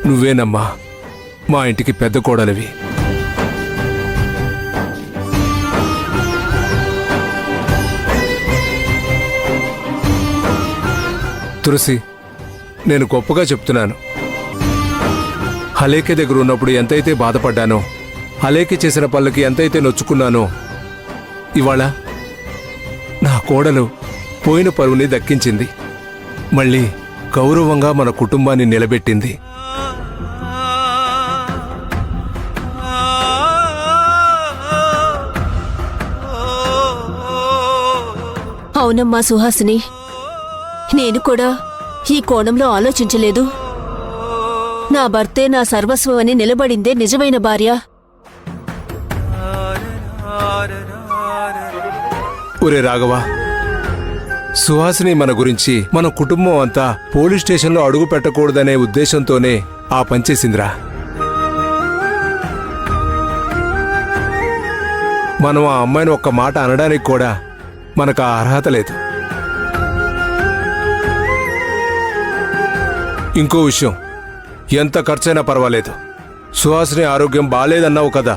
నువ్వేనమ్మా మా ఇంటికి పెద్ద కోడలివి. తులసి, నేను గొప్పగా చెప్తున్నాను. హలేకి దగ్గర ఉన్నప్పుడు ఎంతైతే బాధపడ్డానో, హలేకి చేసిన పనులకి ఎంతైతే నొచ్చుకున్నానో, ఇవాళ నా కోడలు పోయిన పరువుని దక్కించింది. మళ్ళీ గౌరవంగా మన కుటుంబాన్ని నిలబెట్టింది. అవునమ్మా సుహాసిని, నేను కూడా ఈ కోణంలో ఆలోచించలేదు. నా భర్తే నా సర్వస్వం అని నిలబడిందే నిజమైన భార్య. ఒరే రాఘవ, సుహాసిని మన గురించి మన కుటుంబం అంతా పోలీస్ స్టేషన్లో అడుగు పెట్టకూడదనే ఉద్దేశంతోనే ఆ పనిచేసిందిరా. మనం ఆ అమ్మాయిని ఒక్క మాట అనడానికి కూడా మనకు ఆ అర్హత లేదు. ఇంకో విషయం, ఎంత ఖర్చైనా పర్వాలేదు, సుహాసిని ఆరోగ్యం బాలేదన్నావు కదా,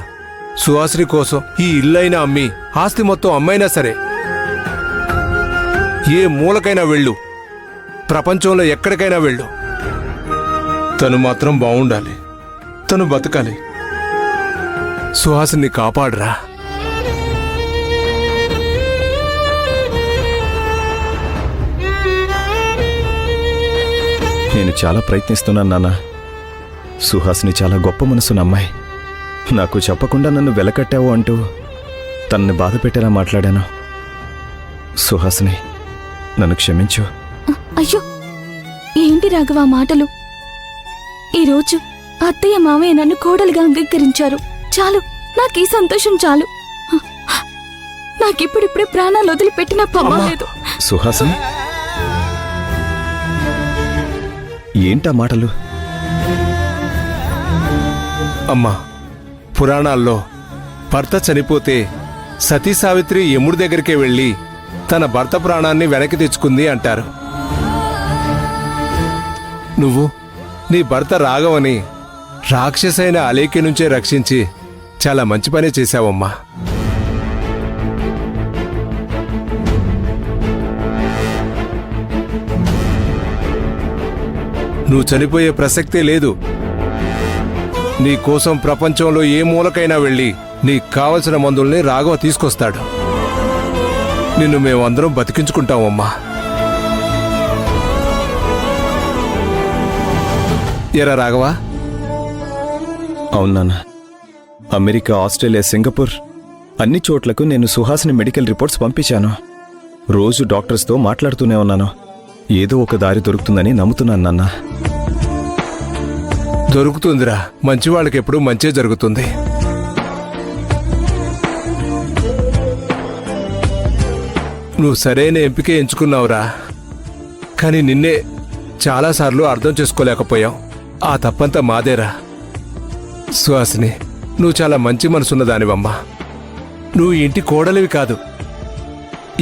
సుహాసిని కోసం ఈ ఇల్లైనా అమ్మి ఆస్తి మొత్తం అమ్మైనా సరే ఏ మూలకైనా వెళ్ళు, ప్రపంచంలో ఎక్కడికైనా వెళ్ళు, తను మాత్రం బావుండాలి, తను బతకాలి. సుహాసిని కాపాడరా. నేను చాలా ప్రయత్నిస్తున్నాను నాన్న. సుహాసిని చాలా గొప్ప మనసున్న అమ్మాయి. నాకు చెప్పకుండా నన్ను వెలకట్టావు అంటూ తనని బాధ పెట్టేలా మాట్లాడాను. సుహాసిని, నన్ను క్షమించు. అయ్యో, ఏంటి రాఘవ మాటలు? ఈరోజు అత్తయ్య మావయ్య నన్ను కోడలుగా అంగీకరించారు. చాలు, నాకు ఈ సంతోషం చాలు. నాకిప్పుడిప్పుడే ప్రాణాలు వదిలిపెట్టినా పర్వాలేదు. సుహాసిని, ఏంటా మాటలు? అమ్మా, పురాణాల్లో భర్త చనిపోతే సతీ సావిత్రి యముడి దగ్గరికే వెళ్ళి తన భర్త ప్రాణాన్ని వెనక్కి తెచ్చుకుంది అంటారు. నువ్వు నీ భర్త రాఘవని రాక్షసైన అలేకి నుంచే రక్షించి చాలా మంచి పని చేశావమ్మా. నువ్వు చనిపోయే ప్రసక్తే లేదు. నీ కోసం ప్రపంచంలో ఏ మూలకైనా వెళ్ళి నీకు కావలసిన మందుల్ని రాఘవ తీసుకొస్తాడు. నిన్ను మేమందరం బతికించుకుంటామమ్మా. ఎరా రాఘవ? అవునా? అమెరికా, ఆస్ట్రేలియా, సింగపూర్ అన్ని చోట్లకు నేను సుహాసిని మెడికల్ రిపోర్ట్స్ పంపించాను. రోజు డాక్టర్స్తో మాట్లాడుతూనే ఉన్నాను. ఏదో ఒక దారి దొరుకుతుందని నమ్ముతున్నాను నాన్న. దొరుకుతుందిరా, మంచి వాళ్ళకి ఎప్పుడు మంచే జరుగుతుంది. నువ్వు సరైన ఎంపికే ఎంచుకున్నావురా. కానీ నిన్నే చాలాసార్లు అర్థం చేసుకోలేకపోయావు. ఆ తప్పంతా మాదేరా. సుహాసిని, నువ్వు చాలా మంచి మనసున్న దానివమ్మా. నువ్వు ఈ ఇంటి కోడలివి కాదు,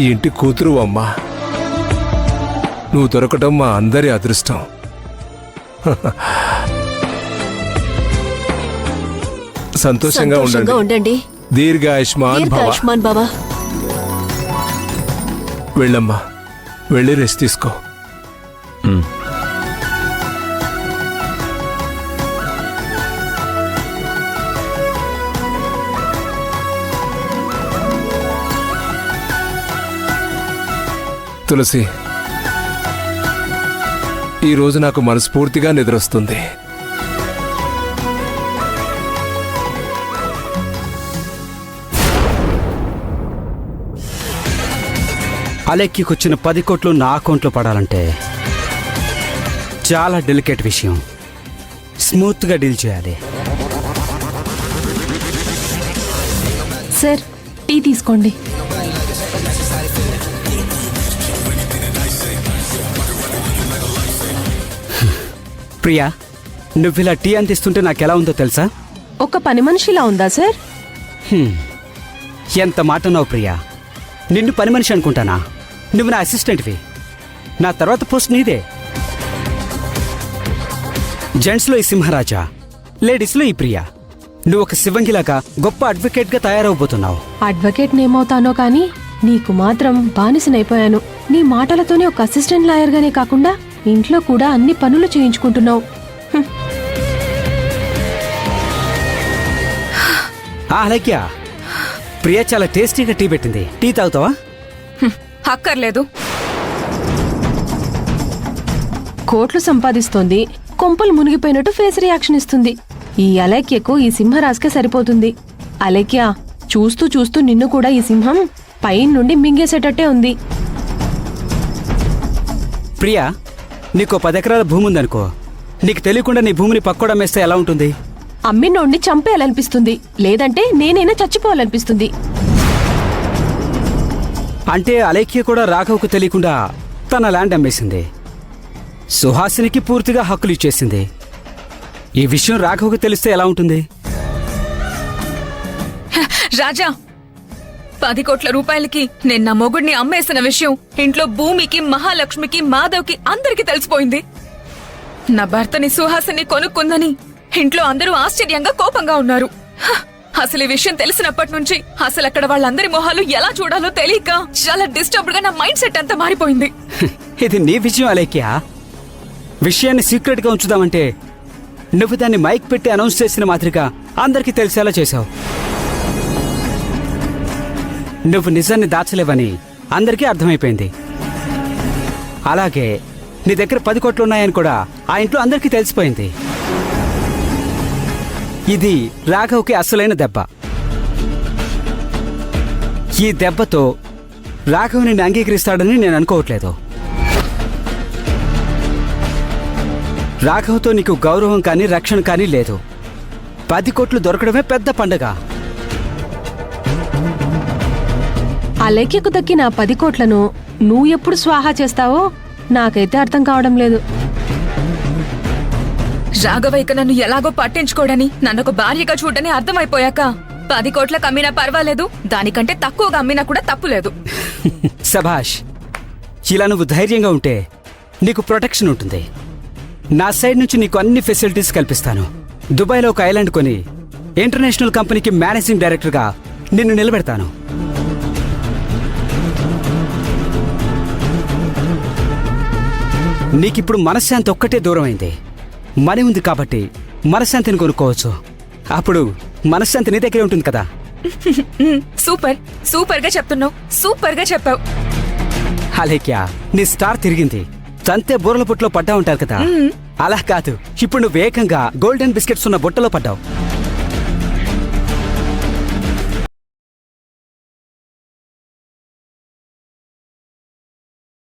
ఈ ఇంటి కూతురు అమ్మా. నువ్వు దొరకటం మా అందరి అదృష్టం. సంతోషంగా ఉండండి. దీర్ఘాయుష్మాన్ భవ. వెళ్ళమ్మా, వెళ్ళి రెస్ట్ తీసుకో. తులసి, ఈరోజు నాకు మనస్ఫూర్తిగా నిద్రొస్తుంది. అలెక్కికొచ్చిన 10 కోట్లు నా అకౌంట్లో పడాలంటే చాలా డెలికేట్ విషయం. స్మూత్గా డీల్ చేయాలి. సార్, టీ తీసుకోండి. ప్రియా, నువ్విలా టీ అందిస్తుంటే నాకెలా ఉందో తెలుసా? ఒక పని మనిషిలా ఉందా సార్? ఎంత మాట నావు ప్రియా. నిన్ను పని మనిషి అనుకుంటానా? నువ్వు నా అసిస్టెంట్వి. నా తర్వాత పోస్ట్ నీదే. జెంట్స్లో ఈ సింహరాజా, లేడీస్లో ఈ ప్రియా. నువ్వు ఒక శివంగిలాగా గొప్ప అడ్వకేట్గా తయారవబోతున్నావు. అడ్వకేట్ నేమవుతానో కానీ నీకు మాత్రం బానిసనైపోయాను. నీ మాటలతోనే ఒక అసిస్టెంట్ లాయర్గానే కాకుండా ఇంట్లో కూడా అన్ని పనులు చేయించుకుంటున్నావు. అలాగే ప్రియా చాలా టేస్టీగా టీ పెట్టింది. టీ తాగుతావా? అక్కర్లేదు. కోట్లు సంపాదిస్తోంది, కొంపలు మునిగిపోయినట్టు ఫేస్ రియాక్షన్ ఇస్తుంది. ఈ అలేఖ్యకు ఈ సింహరాజ్కే సరిపోతుంది. అలేఖ్య, చూస్తూ చూస్తూ నిన్ను కూడా ఈ సింహం పైన నుండి మింగేసేటట్టే ఉంది. ప్రియా, నీకు 10 ఎకరాల భూమి ఉందనుకో, నీకు తెలియకుండా నీ భూమిని పక్కోడం వేస్తే ఎలా ఉంటుంది? అమ్మినోడిని చంపేయాలనిపిస్తుంది, లేదంటే నేనైనా చచ్చిపోవాలనిపిస్తుంది. అంటే అలేఖ్య కూడా రాఘవ్కు తెలియకుండా తన ల్యాండ్ అమ్మేసింది. సుహాసినికి పూర్తిగా హక్కులు ఇచ్చేసింది. ఈ విషయం రాఘవ్కు తెలిస్తే ఎలా ఉంటుంది? రాజా, 10 కోట్ల రూపాయలకి నేను నా మొగుడిని అమ్మేసిన విషయం ఇంట్లో భూమికి, మహాలక్ష్మికి, మాధవ్కి అందరికీ తెలిసిపోయింది. నా భర్తని సుహాసిని కొనుక్కుందని ఇంట్లో అందరూ ఆశ్చర్యంగా కోపంగా ఉన్నారు. అసలు ఈ విషయం తెలిసినప్పటి నుంచి అసలు అక్కడ వాళ్ళందరి మొహాలు ఎలా చూడాలో తెలియక చాలా డిస్టర్బ్డ్ గా నా మైండ్ సెట్ అంతా మారిపోయింది. ఇది నీ విజయం అలేఖ్య. విషయాన్ని సీక్రెట్ గా ఉంచుదామంటే నువ్వు దాన్ని మైక్ పెట్టి అనౌన్స్ చేసిన మాదిరిగా అందరికీ తెలిసేలా చేశావు. నువ్వు నిజాన్ని దాచలేవని అందరికీ అర్థమైపోయింది. అలాగే నీ దగ్గర 10 కోట్లు ఉన్నాయని కూడా ఆ ఇంట్లో అందరికీ తెలిసిపోయింది. ఇది రాఘవ్కి అసలైన దెబ్బ. ఈ దెబ్బతో రాఘవ్ నిన్ను అంగీకరిస్తాడని నేను అనుకోవట్లేదు. రాఘవ్తో నీకు గౌరవం కానీ రక్షణ కానీ లేదు. 10 కోట్లు దొరకడమే పెద్ద పండగ. అలేఖ్యకు దక్కిన 10 కోట్లను నువ్వు ఎప్పుడు స్వాహా చేస్తావో నాకైతే అర్థం కావడం లేదు. రాఘవైక నన్ను ఎలాగో పట్టించుకోడని, నన్నొక భార్యగా చూడని అర్థమైపోయాక 10 కోట్లకు అమ్మినా పర్వాలేదు, దానికంటే తక్కువగా అమ్మినా కూడా తప్పులేదు. సభాష్. ఇలా నువ్వు ధైర్యంగా ఉంటే నీకు ప్రొటెక్షన్ ఉంటుంది. నా సైడ్ నుంచి నీకు అన్ని ఫెసిలిటీస్ కల్పిస్తాను. దుబాయ్లో ఒక ఐలాండ్ కొని ఇంటర్నేషనల్ కంపెనీకి మేనేజింగ్ డైరెక్టర్గా నిన్ను నిలబెడతాను. నీకిప్పుడు మనశ్శాంతి ఒక్కటే దూరం అయింది. మనీ ఉంది కాబట్టి మనశ్శాంతిని కొనుక్కోవచ్చు. అప్పుడు మనశ్శాంతి నీ దగ్గరే ఉంటుంది కదా. సూపర్, సూపర్ గా చెప్తున్నావు, సూపర్ గా చెప్పావు. అలేఖ్య, నీ స్టార్ తిరిగింది. తంతే బూరల బుట్టలో పడ్డా ఉంటారు కదా, అలా కాదు. ఇప్పుడు నువ్వు ఏకంగా గోల్డెన్ బిస్కెట్స్ ఉన్న బుట్టలో పడ్డావు.